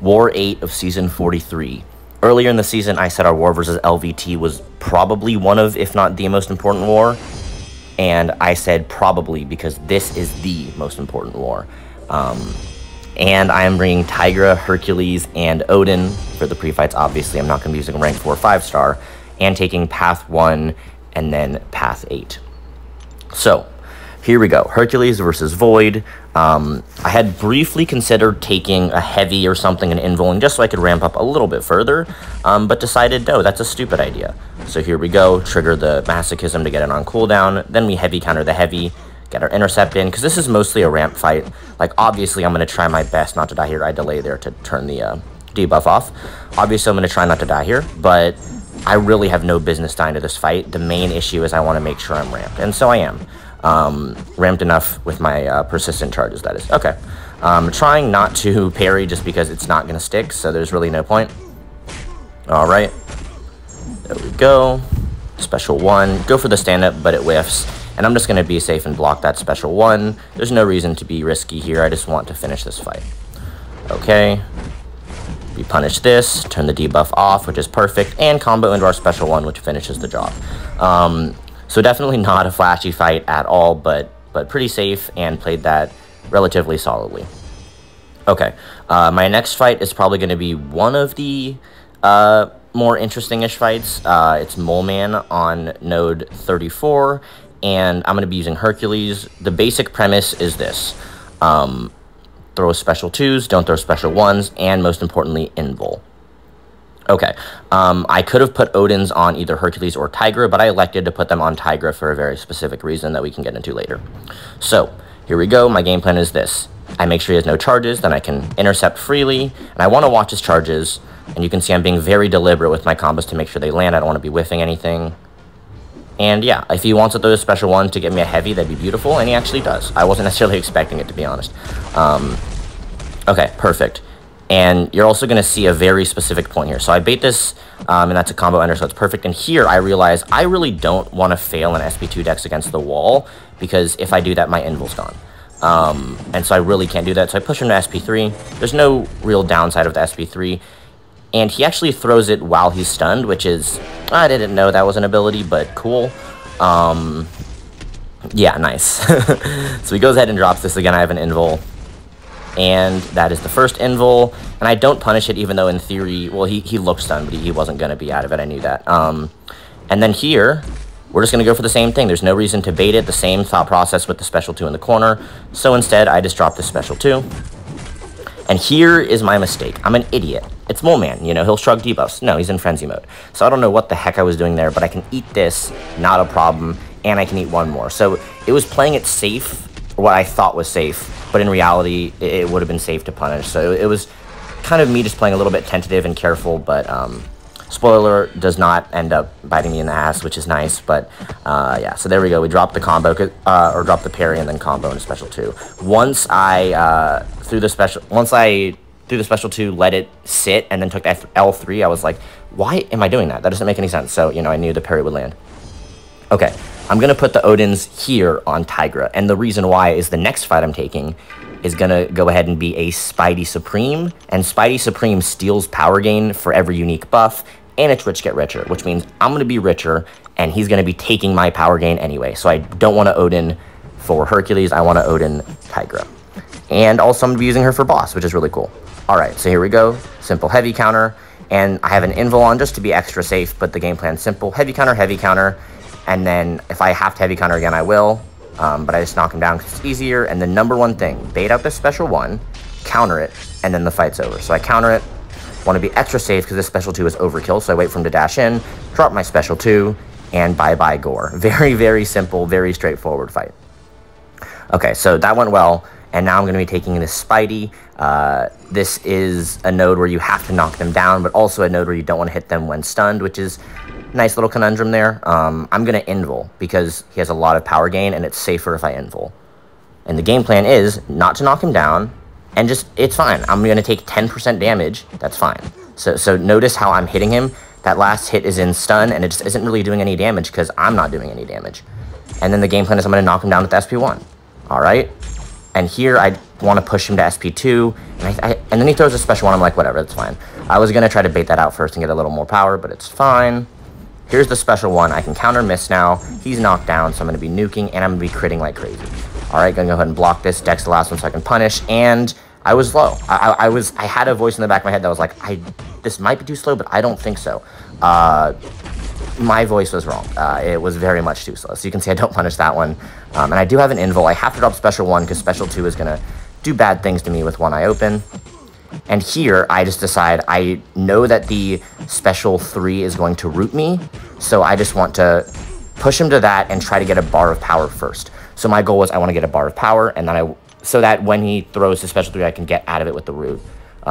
War 8 of Season 43. Earlier in the season, I said our war versus LVT was probably one of, if not the most important war. And I said probably because this is the most important war. And I am bringing Tigra, Hercules, and Odin for the pre-fights. Obviously, I'm not going to be using rank 4 5-star. And taking Path 1 and then Path 8. So, here we go. Hercules versus Void. I had briefly considered taking a heavy or something and involing just so I could ramp up a little bit further, but decided, no, that's a stupid idea. So here we go. Trigger the Masochism to get it on cooldown. Then we heavy counter the heavy, get our intercept in, because this is mostly a ramp fight. Like, obviously, I'm going to try my best not to die here. I delay there to turn the debuff off. Obviously, I'm going to try not to die here, but I really have no business dying to this fight. The main issue is I want to make sure I'm ramped, and so I am. Ramped enough with my persistent charges, that is. Okay. Trying not to parry just because it's not going to stick, so there's really no point. Alright. There we go. Special 1. Go for the stand-up, but it whiffs. And I'm just going to be safe and block that special 1. There's no reason to be risky here. I just want to finish this fight. Okay. We punish this, turn the debuff off, which is perfect, and combo into our special 1, which finishes the job. So definitely not a flashy fight at all, but pretty safe, and played that relatively solidly. Okay, my next fight is probably going to be one of the more interesting-ish fights. It's Mole Man on node 34, and I'm going to be using Hercules. The basic premise is this. Throw special 2s, don't throw special 1s, and most importantly, invul. Okay, I could have put Odins on either Hercules or Tigra, but I elected to put them on Tigra for a very specific reason that we can get into later. So, here we go. My game plan is this. I make sure he has no charges, then I can intercept freely, and I want to watch his charges, and you can see I'm being very deliberate with my combos to make sure they land. I don't want to be whiffing anything. And yeah, if he wants to throw a special 1 to get me a heavy, that'd be beautiful, and he actually does. I wasn't necessarily expecting it, to be honest. Okay, perfect. And you're also going to see a very specific point here. So I bait this, and that's a combo ender, so it's perfect. And here I realize I really don't want to fail an SP2 dex against the wall, because if I do that, my invul's gone. And so I really can't do that. So I push him to SP3. There's no real downside of the SP3. And he actually throws it while he's stunned, which is, I didn't know that was an ability, but cool. Yeah, nice. So he goes ahead and drops this again. I have an invul. And that is the first invul, and I don't punish it, even though in theory, well, he looked stunned, but he wasn't going to be out of it, I knew that. And then here, we're just going to go for the same thing. There's no reason to bait it, the same thought process with the special 2 in the corner, so instead, I just drop the special 2. And here is my mistake. I'm an idiot. It's Mole Man, you know, he'll shrug debuffs. No, he's in frenzy mode. So I don't know what the heck I was doing there, but I can eat this, not a problem, and I can eat one more. So it was playing it safe, what I thought was safe, but in reality, it would have been safe to punish. So it was kind of me just playing a little bit tentative and careful, but spoiler, does not end up biting me in the ass, which is nice. But yeah, so there we go. We dropped the combo, or dropped the parry and then combo into special 2. Once I threw the special 2, let it sit, and then took L3, I was like, why am I doing that? That doesn't make any sense. So, you know, I knew the parry would land. Okay, I'm going to put the Odins here on Tigra, and the reason why is the next fight I'm taking is going to go ahead and be a Spidey Supreme, and Spidey Supreme steals power gain for every unique buff, and it's rich get richer, which means I'm going to be richer, and he's going to be taking my power gain anyway, so I don't want to Odin for Hercules, I want to Odin Tigra. And also I'm going to be using her for boss, which is really cool. Alright, so here we go, simple heavy counter, and I have an invul on just to be extra safe, but the game plan's simple, heavy counter, and then if I have to heavy counter again, I will. But I just knock him down because it's easier. And the number one thing, bait out this special 1, counter it, and then the fight's over. So I counter it, want to be extra safe because this special 2 is overkill. So I wait for him to dash in, drop my special 2, and bye-bye Gorr. Very, very simple, very straightforward fight. Okay, so that went well. And now I'm going to be taking this Spidey. This is a node where you have to knock them down, but also a node where you don't want to hit them when stunned, which is nice little conundrum there. I'm going to invul because he has a lot of power gain, and it's safer if I invul. And the game plan is not to knock him down, and just, it's fine. I'm going to take 10% damage. That's fine. So notice how I'm hitting him. That last hit is in stun, and it just isn't really doing any damage because I'm not doing any damage. And then the game plan is I'm going to knock him down with SP1. All right? And here, I want to push him to SP2, and then he throws a special one. I'm like, whatever, that's fine. I was going to try to bait that out first and get a little more power, but it's fine. Here's the special one. I can counter miss now. He's knocked down, so I'm going to be nuking, and I'm going to be critting like crazy. All right, going to go ahead and block this. Dex the last one so I can punish, and I was low. I had a voice in the back of my head that was like, this might be too slow, but I don't think so. My voice was wrong. It was very much too slow. So you can see I don't punish that one. And I do have an invul. I have to drop special 1 because special 2 is going to do bad things to me with one eye open. And here, I just decide I know that the special 3 is going to root me, so I just want to push him to that and try to get a bar of power first. So my goal was I want to get a bar of power, and then so that when he throws his special 3, I can get out of it with the root,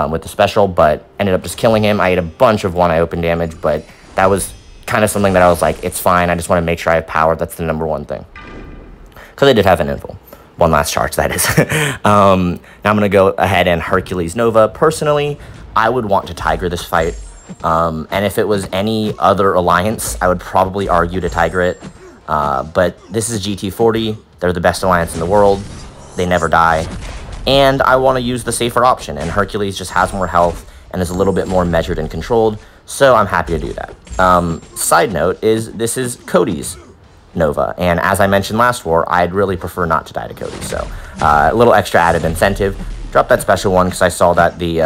with the special, but ended up just killing him. I ate a bunch of one eye open damage, but that was kind of something that I was like, it's fine, I just want to make sure I have power. That's the #1 thing. Because I did have an invul. One last charge, that is. Now I'm going to go ahead and Hercules Nova. Personally, I would want to Tigra this fight. And if it was any other alliance, I would probably argue to Tigra it. But this is GT40. They're the best alliance in the world. They never die. And I want to use the safer option. And Hercules just has more health and is a little bit more measured and controlled. So I'm happy to do that. Side note is this is Cody's Nova, and as I mentioned last war, I'd really prefer not to die to Cody, so a little extra added incentive. Drop that special 1 because I saw that the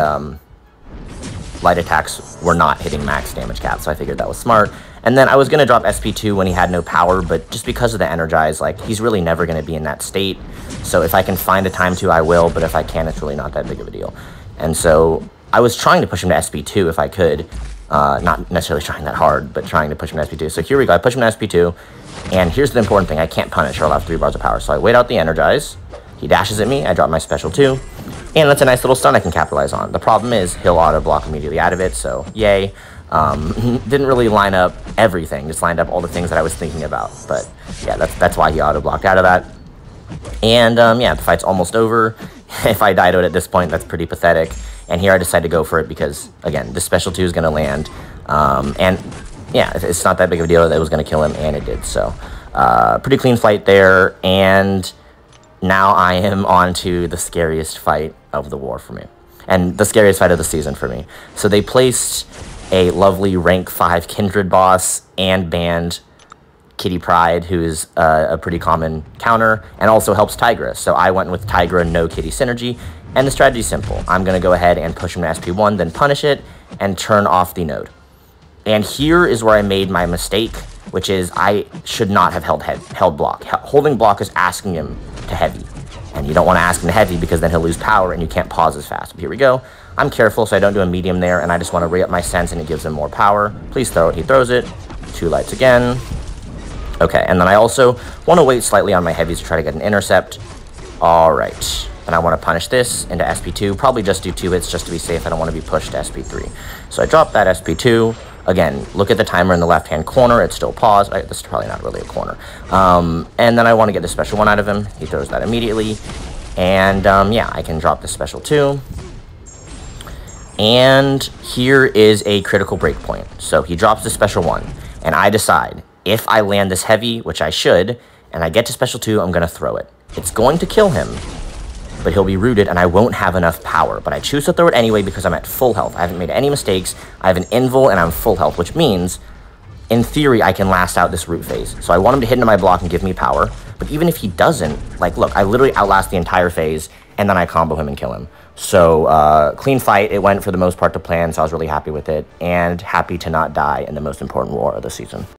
light attacks were not hitting max damage cap, so I figured that was smart. And then I was going to drop SP2 when he had no power, but just because of the energize, like, he's really never going to be in that state. So if I can find a time to, I will, but if I can, it's really not that big of a deal. And so I was trying to push him to SP2 if I could. Not necessarily trying that hard, but trying to push him to SP2. So here we go. I push him to SP2, and here's the important thing. I can't punish or I'll have 3 bars of power. So I wait out the energize. He dashes at me. I drop my special 2, and that's a nice little stun I can capitalize on. The problem is he'll auto block immediately out of it, so yay. Didn't really line up everything, just lined up all the things that I was thinking about. But yeah, that's why he auto blocked out of that. And yeah, the fight's almost over. If I die to it at this point, that's pretty pathetic. And here I decided to go for it because, again, the special 2 is going to land. And yeah, it's not that big of a deal that it was going to kill him, and it did. So pretty clean fight there. And now I am on to the scariest fight of the war for me. And the scariest fight of the season for me. So they placed a lovely rank 5 Kindred boss and banned Kitty Pride, who is a pretty common counter, and also helps Tigra. So I went with Tigra, no Kitty synergy, and the strategy's simple. I'm going to go ahead and push him to SP1, then punish it, and turn off the node. And here is where I made my mistake, which is I should not have held block. Holding block is asking him to heavy, and you don't want to ask him to heavy because then he'll lose power and you can't pause as fast. But here we go. I'm careful so I don't do a medium there, and I just want to re-up my sense, and it gives him more power. Please throw it. He throws it. 2 lights again. Okay, and then I also want to wait slightly on my heavies to try to get an intercept. All right. And I want to punish this into SP2. Probably just do 2 hits just to be safe. I don't want to be pushed to SP3. So I drop that SP2. Again, look at the timer in the left-hand corner. It's still paused. This is probably not really a corner. And then I want to get the special 1 out of him. He throws that immediately. And yeah, I can drop the special 2. And here is a critical break point. So he drops the special 1. And I decide, if I land this heavy, which I should, and I get to special 2, I'm going to throw it. It's going to kill him, but he'll be rooted, and I won't have enough power. But I choose to throw it anyway because I'm at full health. I haven't made any mistakes. I have an invul, and I'm full health, which means, in theory, I can last out this root phase. So I want him to hit into my block and give me power. But even if he doesn't, like, look, I literally outlast the entire phase, and then I combo him and kill him. So, clean fight. It went, for the most part, to plan, so I was really happy with it, and happy to not die in the most important war of the season.